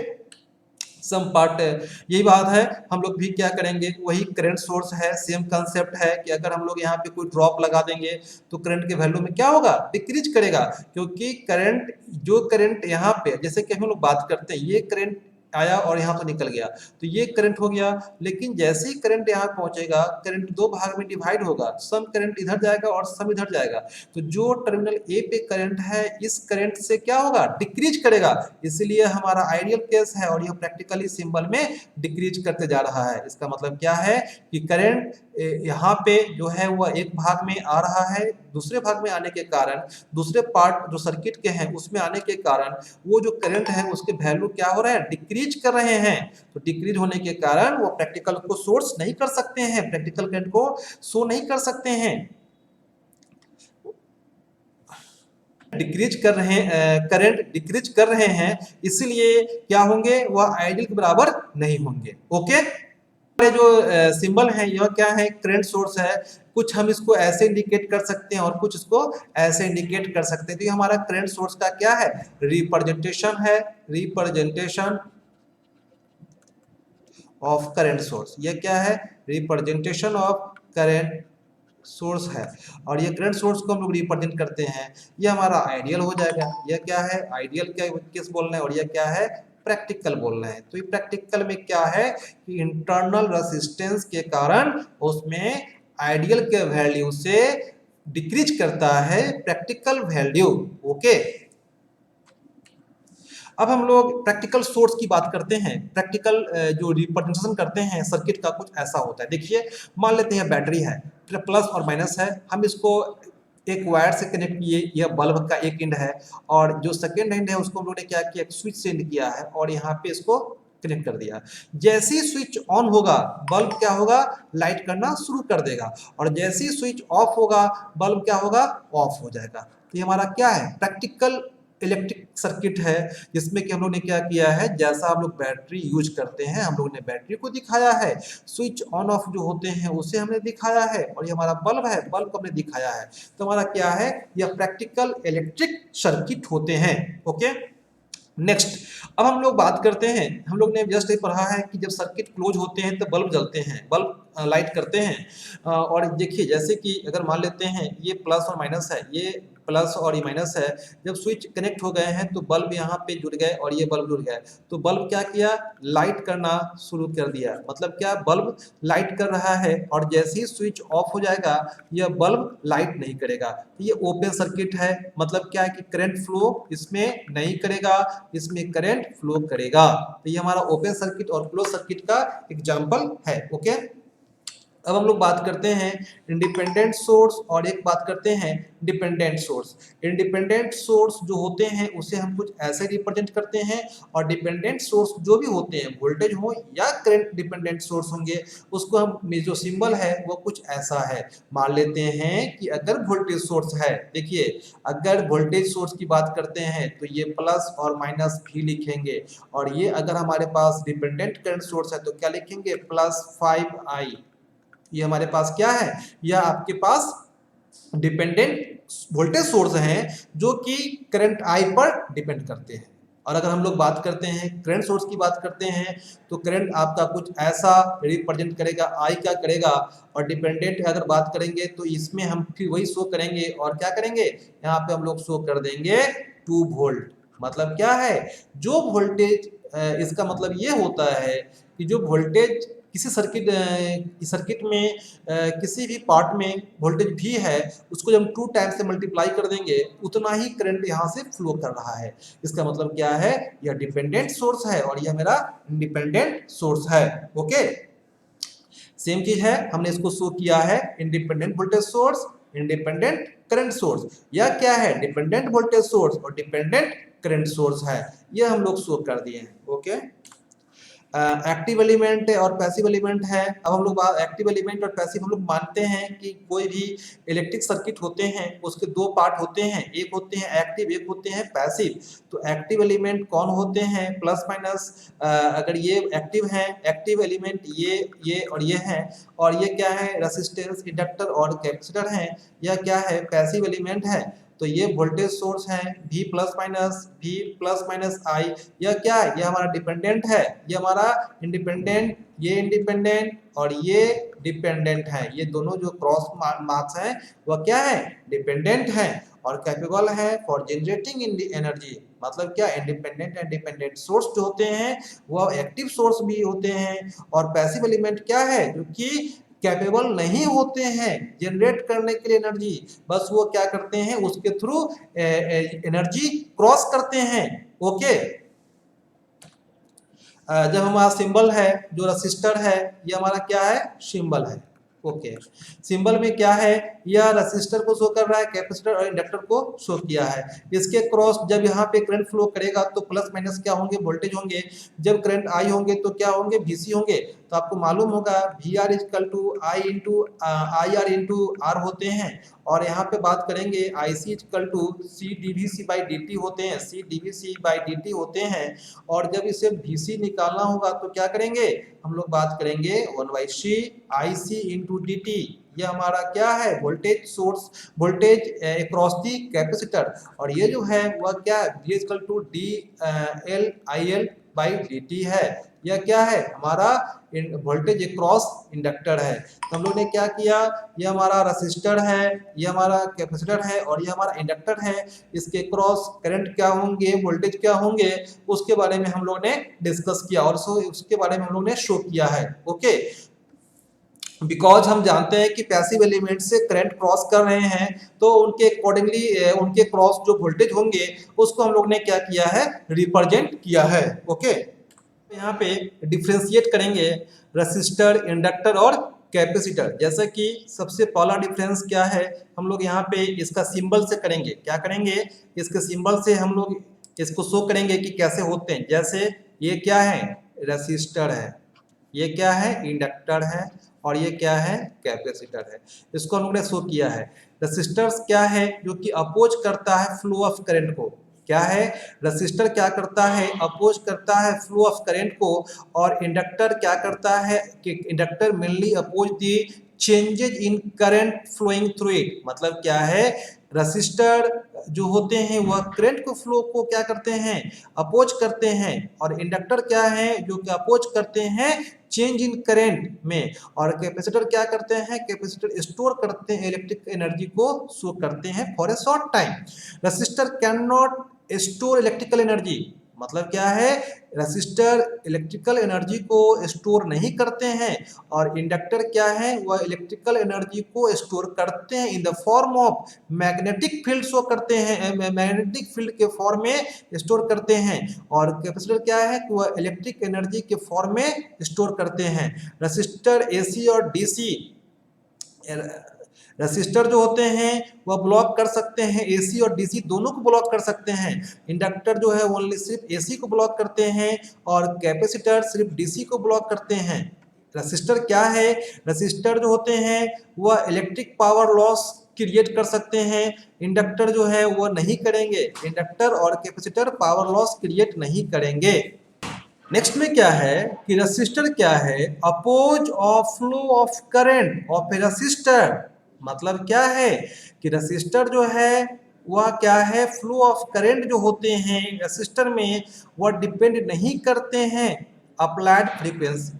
सम पार्ट यही बात है। हम लोग भी क्या करेंगे, वही करंट सोर्स है, सेम कंसेप्ट है कि अगर हम लोग यहाँ पे कोई ड्रॉप लगा देंगे तो करंट के वैल्यू में क्या होगा, डिक्रीज करेगा, क्योंकि करंट, जो करंट यहाँ पे जैसे कि हम लोग बात करते हैं, ये करंट आया और यहाँ तो निकल गया, तो ये करंट हो गया। लेकिन जैसे ही करंट यहाँ पहुंचेगा, करंट दो भाग में डिवाइड होगा, सम करंट इधर जाएगा और सम इधर जाएगा। तो जो टर्मिनल ए पे करंट है, इस करंट से क्या होगा, डिक्रीज करेगा। इसलिए हमारा आइडियल केस है, और यह प्रैक्टिकली सिंबल में डिक्रीज करते जा रहा है। इसका मतलब क्या है कि करंट यहाँ पे जो है वह एक भाग में आ रहा है, दूसरे भाग में आने के कारण, दूसरे पार्ट जो सर्किट के हैं उसमें आने के कारण, वो जो करंट है उसके वैल्यू क्या हो रहे हैं, डिक्रीज कर रहे हैं। तो डिक्रीज होने के कारण वो प्रैक्टिकल को सोर्स नहीं कर सकते हैं, प्रैक्टिकल करंट को शो नहीं कर सकते हैं, डिक्रीज कर रहे हैं, करंट डिक्रीज कर रहे हैं, इसलिए क्या होंगे, वह आइडियल के बराबर नहीं होंगे। ओके, जो सिंबल है यह क्या है, करंट सोर्स है। कुछ हम इसको ऐसे इंडिकेट कर सकते हैं और कुछ इसको ऐसे इंडिकेट कर सकते हैं। तो ये हमारा करंट सोर्स का क्या है, रिप्रेजेंटेशन है, रिप्रेजेंटेशन ऑफ करंट सोर्स। ये क्या है, रिप्रेजेंटेशन ऑफ करंट सोर्स है, और ये करंट सोर्स को हम लोग रिप्रेजेंट करते हैं। ये हमारा आइडियल हो जाएगा। यह क्या है, आइडियल क्या केस बोल रहे हैं, और यह क्या है, प्रैक्टिकल बोल रहे हैं। तो ये प्रैक्टिकल में क्या है कि इंटरनल रेसिस्टेंस के कारण उसमें आइडियल के वैल्यू से डिक्रीज करता है प्रैक्टिकल वैल्यू। ओके, अब हम लोग प्रैक्टिकल सोर्स की बात करते हैं। प्रैक्टिकल जो रिप्रेजेंटेशन करते हैं सर्किट का, कुछ ऐसा होता है। देखिए, मान लेते हैं बैटरी है, प्लस और माइनस है, हम इसको एक वायर से कनेक्ट किए, यह बल्ब का एक एंड है, और जो सेकेंड एंड है उसको हम लोगों ने क्या किया, एक स्विच से एंड किया है, और यहाँ पे इसको कनेक्ट कर दिया। जैसे ही स्विच ऑन होगा, बल्ब क्या होगा, लाइट करना शुरू कर देगा, और जैसे ही स्विच ऑफ होगा, बल्ब क्या होगा, ऑफ हो जाएगा। तो ये हमारा क्या है, प्रैक्टिकल इलेक्ट्रिक सर्किट है, जिसमें कि हम लोग ने क्या किया है, जैसा हम लोग बैटरी यूज करते हैं, हम लोग ने बैटरी को दिखाया है, स्विच ऑन ऑफ जो होते हैं उसे हमने दिखाया है, और ये हमारा बल्ब है, बल्ब को हमने दिखाया है। तो हमारा क्या है, यह प्रैक्टिकल इलेक्ट्रिक सर्किट होते हैं। ओके, नेक्स्ट, अब हम लोग बात करते हैं, हम लोग ने जस्ट ये पढ़ा है कि जब सर्किट क्लोज होते हैं तो बल्ब जलते हैं, बल्ब लाइट करते हैं। और देखिए जैसे कि अगर मान लेते हैं ये प्लस और माइनस है, ये प्लस और ये माइनस है, जब स्विच कनेक्ट हो गए हैं तो बल्ब यहाँ पे जुड़ गए और ये बल्ब जुड़ गए, तो बल्ब क्या किया, लाइट करना शुरू कर दिया। मतलब क्या, बल्ब लाइट कर रहा है और जैसे ही स्विच ऑफ हो जाएगा यह बल्ब लाइट नहीं करेगा। तो ये ओपन सर्किट है, मतलब क्या है कि करंट फ्लो इसमें नहीं करेगा, इसमें करंट फ्लो करेगा। तो ये हमारा ओपन सर्किट और क्लोज सर्किट का एग्जाम्पल है। ओके, अब हम लोग बात करते हैं इंडिपेंडेंट सोर्स और एक बात करते हैं डिपेंडेंट सोर्स। इंडिपेंडेंट सोर्स जो होते हैं उसे हम कुछ ऐसे रिप्रेजेंट करते हैं, और डिपेंडेंट सोर्स जो भी होते हैं, वोल्टेज हो या करंट डिपेंडेंट सोर्स होंगे, उसको हम जो सिंबल है वो कुछ ऐसा है। मान लेते हैं कि अगर वोल्टेज सोर्स है, देखिए अगर वोल्टेज सोर्स की बात करते हैं तो ये प्लस और माइनस भी लिखेंगे, और ये अगर हमारे पास डिपेंडेंट करंट सोर्स है तो क्या लिखेंगे, +5i। ये हमारे पास क्या है, यह आपके पास डिपेंडेंट वोल्टेज सोर्स हैं जो कि करंट आई पर डिपेंड करते हैं। और अगर हम लोग बात करते हैं करंट सोर्स की बात करते हैं तो करंट आपका कुछ ऐसा रिप्रेजेंट करेगा, आई क्या करेगा। और डिपेंडेंट अगर बात करेंगे तो इसमें हम फिर वही शो करेंगे, और क्या करेंगे, यहाँ पे हम लोग शो कर देंगे 2 वोल्ट। मतलब क्या है, जो वोल्टेज, इसका मतलब ये होता है कि जो वोल्टेज किसी सर्किट में किसी भी पार्ट में वोल्टेज भी है, उसको जब 2 टाइम से मल्टीप्लाई कर देंगे उतना ही करंट यहाँ से फ्लो कर रहा है। इसका मतलब क्या है, यह डिपेंडेंट सोर्स है और यह मेरा इंडिपेंडेंट सोर्स है। ओके, सेम चीज है, हमने इसको शो किया है independent voltage source, independent current source, या क्या है, डिपेंडेंट वोल्टेज सोर्स और डिपेंडेंट करंट सोर्स है, यह हम लोग शो कर दिए हैं। ओके, एक्टिव एलिमेंट और पैसिव एलिमेंट है। अब हम लोग एक्टिव एलिमेंट और पैसिव हम लोग मानते हैं कि कोई भी इलेक्ट्रिक सर्किट होते हैं उसके 2 पार्ट होते हैं, एक होते हैं एक्टिव, एक होते हैं पैसिव। तो एक्टिव एलिमेंट कौन होते हैं, प्लस माइनस, अगर ये एक्टिव हैं, एक्टिव एलिमेंट ये और ये हैं, और ये क्या है, रेसिस्टेंस, इंडक्टर और कैपेसिटर हैं। यह क्या है, पैसिव एलिमेंट है। तो ये वोल्टेज सोर्स है V प्लस माइनस I। यह क्या है, यह हमारा डिपेंडेंट है, ये हमारा इंडिपेंडेंट, ये इंडिपेंडेंट और ये डिपेंडेंट है। ये दोनों जो क्रॉस मार्क्स हैं वह क्या है, डिपेंडेंट है और कैपेबल है फॉर जनरेटिंग एनर्जी। मतलब क्या, इंडिपेंडेंट एंड डिपेंडेंट सोर्स जो होते हैं वह एक्टिव सोर्स भी होते हैं, और पैसिव एलिमेंट क्या है, जो कि कैपेबल नहीं होते हैं जनरेट करने के लिए एनर्जी, बस वो क्या करते हैं, उसके थ्रू एनर्जी क्रॉस करते हैं। ओके, जब हमारा सिंबल है जो रसिस्टर है, ये हमारा क्या है, सिंबल है। ओके, सिंबल में क्या है, यह रसिस्टर को शो कर रहा है, कैपेसिटर और इंडक्टर को शो किया है। इसके क्रॉस जब यहाँ पे करंट फ्लो करेगा तो प्लस माइनस क्या होंगे, वोल्टेज होंगे। जब करंट आई होंगे तो क्या होंगे, VC होंगे। तो आपको मालूम होगा VR इक्वल आई इंटू IR इंटू R होते हैं। और यहाँ पे बात करेंगे IC इक्वल टू CdVC/dt होते हैं, CdVC/dt होते हैं। और जब इसे VC निकालना होगा तो क्या करेंगे, हम लोग बात करेंगे 1/C IC इंटू dt। ये हमारा क्या है, voltage source, voltage across the capacitor. और ये जो है वह क्या है, V इक्वल टू DL/IL/dt है। यह क्या है, हमारा वोल्टेज अक्रॉस इंडक्टर है। तो हम लोग ने क्या किया, ये हमारा रेसिस्टर है, ये हमारा कैपेसिटर है और ये हमारा इंडक्टर है। इसके क्रॉस करंट क्या होंगे, वोल्टेज क्या होंगे, उसके बारे में हम लोग ने डिस्कस किया और उसके बारे में हम लोग ने शो किया है। ओके, बिकॉज हम जानते हैं कि पैसिव एलिमेंट से करंट क्रॉस कर रहे हैं तो उनके अकॉर्डिंगली उनके क्रॉस जो वोल्टेज होंगे उसको हम लोग ने क्या किया है, रिप्रेजेंट किया है। ओके, यहाँ पे डिफ्रेंशिएट करेंगे रेसिस्टर, इंडक्टर और कैपेसिटर। जैसा कि सबसे पहला डिफरेंस क्या है, हम लोग यहाँ पे इसका सिंबल से करेंगे। क्या करेंगे, इसके सिंबल से हम लोग इसको शो करेंगे कि कैसे होते हैं। जैसे ये क्या है, रेसिस्टर है, ये क्या है, इंडक्टर है और ये क्या है, कैपेसिटर है। इसको हम लोग ने शो किया है। रेसिस्टर्स क्या है, जो कि अपोज करता है फ्लो ऑफ करंट को। क्या है, रेसिस्टर क्या करता है, अपोज करता है फ्लो ऑफ करंट को। और इंडक्टर क्या करता है कि inductor mainly oppose the changes in current flowing through it. मतलब क्या है रसिस्टर जो होते हैं वह करंट को फ्लो को क्या करते हैं, अपोज करते हैं, और इंडक्टर क्या है जो कि अपोज करते हैं चेंज इन करंट में, और कैपेसिटर क्या करते हैं, कैपेसिटर स्टोर करते हैं इलेक्ट्रिक एनर्जी को शो करते हैं for a short time. Resistor can not store electrical energy, मतलब क्या है, रसिस्टर इलेक्ट्रिकल एनर्जी को स्टोर नहीं करते हैं, और इंडक्टर क्या है वह इलेक्ट्रिकल एनर्जी को स्टोर करते हैं in the form of magnetic field show करते हैं, मैग्नेटिक फील्ड के फॉर्म में स्टोर करते हैं, और कैपेसिटर क्या है कि वह इलेक्ट्रिक एनर्जी के फॉर्म में स्टोर करते हैं। रसिस्टर एसी और डीसी, रसिस्टर जो होते हैं वह ब्लॉक कर सकते हैं, एसी और डीसी दोनों को ब्लॉक कर सकते हैं। इंडक्टर जो है ओनली सिर्फ एसी को ब्लॉक करते हैं, और कैपेसिटर सिर्फ डीसी को ब्लॉक करते हैं। रसिस्टर क्या है, रसिस्टर जो होते हैं वह इलेक्ट्रिक पावर लॉस क्रिएट कर सकते हैं, इंडक्टर जो है वह नहीं करेंगे, इंडक्टर और कैपेसिटर पावर लॉस क्रिएट नहीं करेंगे। नेक्स्ट में क्या है कि रसिस्टर क्या है, oppose of flow of current of a resistor, मतलब क्या है कि रसिस्टर जो है वह क्या है, फ्लो ऑफ करंट जो होते हैं रसिस्टर में वह डिपेंड नहीं करते हैं अप्लाइड फ्रीक्वेंसी।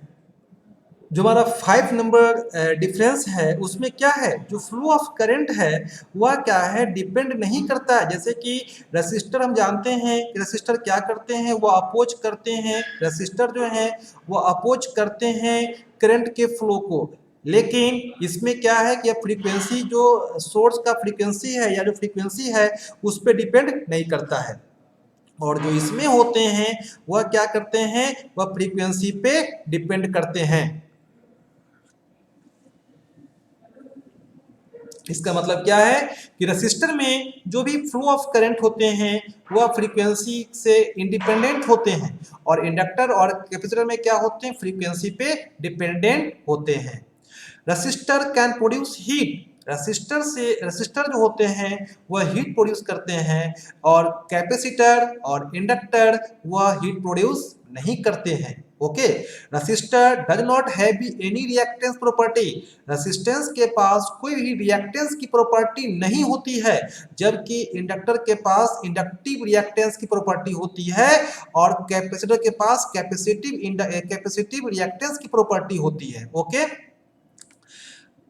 जो हमारा 5 नंबर डिफरेंस है उसमें क्या है, जो फ्लो ऑफ करंट है वह क्या है, डिपेंड नहीं करता है। जैसे कि रसिस्टर हम जानते हैं कि रसिस्टर क्या करते हैं, वो अपोज करते हैं, रसिस्टर जो है वो अपोज करते हैं करंट के फ्लो को, लेकिन इसमें क्या है कि फ्रीक्वेंसी जो सोर्स का फ्रीक्वेंसी है या जो फ्रीक्वेंसी है उस पर डिपेंड नहीं करता है, और जो इसमें होते हैं वह क्या करते हैं, वह फ्रीक्वेंसी पे डिपेंड करते हैं। इसका मतलब क्या है कि रसिस्टर में जो भी फ्लो ऑफ करंट होते हैं वह फ्रीक्वेंसी से इंडिपेंडेंट होते हैं, और इंडक्टर और कैपेसिटर में क्या होते हैं, फ्रीक्वेंसी पे डिपेंडेंट होते हैं। Resistor can produce heat, resistor जो होते हैं वह हीट प्रोड्यूस करते हैं, और कैपेसिटर और इंडक्टर वह हीट प्रोड्यूस नहीं करते हैं। Okay, resistor does not have any reactance property, resistance के पास कोई भी रिएक्टेंस की प्रॉपर्टी नहीं होती है, जबकि इंडक्टर के पास इंडक्टिव रिएक्टेंस की प्रॉपर्टी होती है, और कैपेसिटर के पास कैपेसिटिव रिएक्टेंस की प्रॉपर्टी होती है। ओके,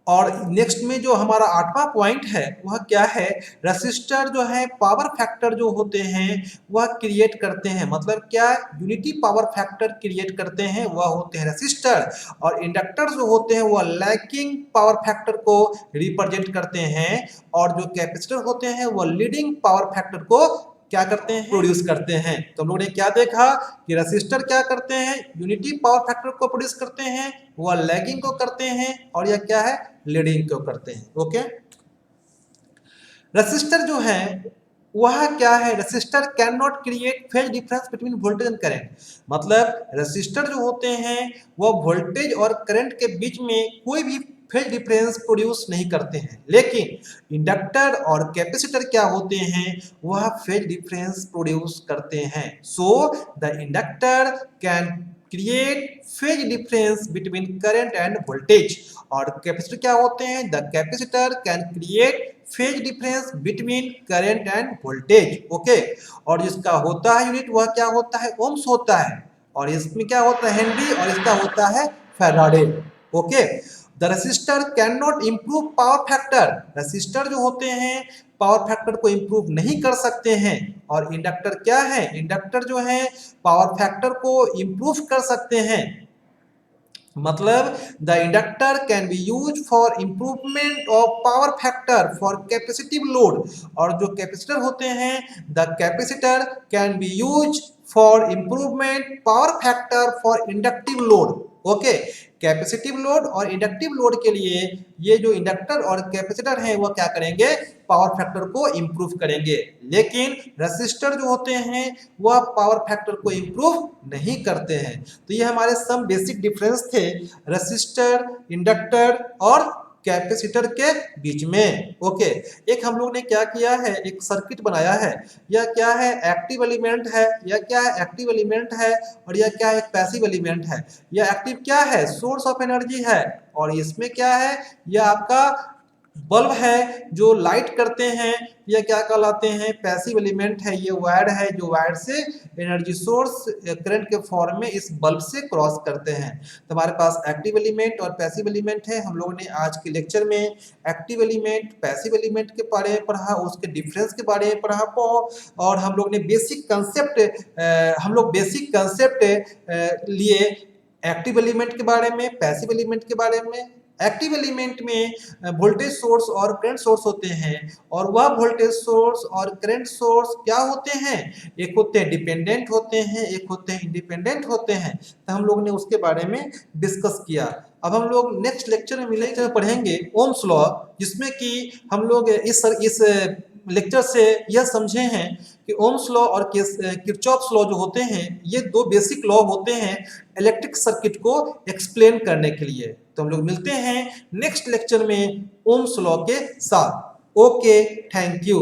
और नेक्स्ट में जो हमारा 8वां पॉइंट है वह क्या है, रसिस्टर जो है पावर फैक्टर जो होते हैं वह क्रिएट करते हैं, मतलब क्या, यूनिटी पावर फैक्टर क्रिएट करते हैं वह होते हैं रसिस्टर, और इंडक्टर जो होते हैं वह लैकिंग पावर फैक्टर को रिप्रेजेंट करते हैं, और जो कैपेसिटर होते हैं वह लीडिंग पावर फैक्टर को क्या करते हैं, प्रोड्यूस करते हैं। तो हम लोगों ने क्या देखा कि रसिस्टर क्या करते हैं, यूनिटी पावर फैक्टर को प्रोड्यूस करते हैं, वह लैगिंग को करते हैं, और यह क्या है, लीडिंग को करते हैं। ओके, रसिस्टर जो है वह क्या है, resistor can not create phase difference between voltage and current, मतलब रसिस्टर जो होते हैं वह वोल्टेज और करंट के बीच में कोई भी फेज डिफरेंस प्रोड्यूस नहीं करते हैं, लेकिन इंडक्टर और कैपेसिटर क्या होते हैं, वह फेज डिफरेंस प्रोड्यूस करते हैं। So the inductor can create phase difference between current and voltage, और कैपेसिटर क्या होते हैं, the capacitor can create phase difference between current and voltage. Okay, और जिसका होता है यूनिट वह क्या होता है, ओम्स होता है, और इसमें क्या होता है, हेनरी, और इसका होता है Faraday. Okay, the resistor can not improve power factor, resistor जो होते हैं पावर फैक्टर को इम्प्रूव नहीं कर सकते हैं, और इंडक्टर क्या है, इंडक्टर जो है पावर फैक्टर को इम्प्रूव कर सकते हैं, मतलब the inductor can be use for improvement of power factor for capacitive load, और जो कैपेसिटर होते हैं the capacitor can be use for improvement power factor for inductive load. Okay, capacitive load और इंडक्टिव लोड के लिए ये जो inductor और कैपेसिटर हैं वो क्या करेंगे, पावर फैक्टर को इंप्रूव करेंगे, लेकिन रेसिस्टर जो होते हैं वह पावर फैक्टर को इंप्रूव नहीं करते हैं। तो ये हमारे सम बेसिक डिफरेंस थे रेसिस्टर, इंडक्टर और कैपेसिटर के बीच में। ओके, एक हम लोग ने क्या किया है, एक सर्किट बनाया है, यह क्या है, एक्टिव एलिमेंट है, यह क्या है, एक्टिव एलिमेंट है, और यह क्या है, एक पैसिव एलिमेंट है। यह एक्टिव क्या है, सोर्स ऑफ एनर्जी है, और इसमें क्या है, यह आपका बल्ब है जो लाइट करते हैं, ये क्या कहलाते हैं, पैसिव एलिमेंट है। ये वायर है जो वायर से एनर्जी सोर्स करंट के फॉर्म में इस बल्ब से क्रॉस करते हैं। तो हमारे पास एक्टिव एलिमेंट और पैसिव एलिमेंट है। हम लोगों ने आज के लेक्चर में एक्टिव एलिमेंट, पैसिव एलिमेंट के बारे में पढ़ा, उसके डिफरेंस के बारे में पढ़ा, और हम लोग ने बेसिक कंसेप्ट लिए एक्टिव एलिमेंट के बारे में, पैसिव एलिमेंट के बारे में। एक्टिव एलिमेंट में वोल्टेज सोर्स और करंट सोर्स होते हैं, और वह वोल्टेज सोर्स और करंट सोर्स क्या होते हैं, एक होते हैं डिपेंडेंट होते हैं, एक होते हैं इंडिपेंडेंट होते हैं। तो हम लोग ने उसके बारे में डिस्कस किया। अब हम लोग नेक्स्ट लेक्चर में मिलेंगे, पढ़ेंगे ओम्स लॉ, जिसमें कि हम लोग इस लेक्चर से यह समझे हैं कि ओम्स लॉ और किरचॉफ्स लॉ जो होते हैं, ये दो बेसिक लॉ होते हैं इलेक्ट्रिक सर्किट को एक्सप्लेन करने के लिए। तो हम लोग मिलते हैं नेक्स्ट लेक्चर में ओम्स लॉ के साथ। Okay, thank you.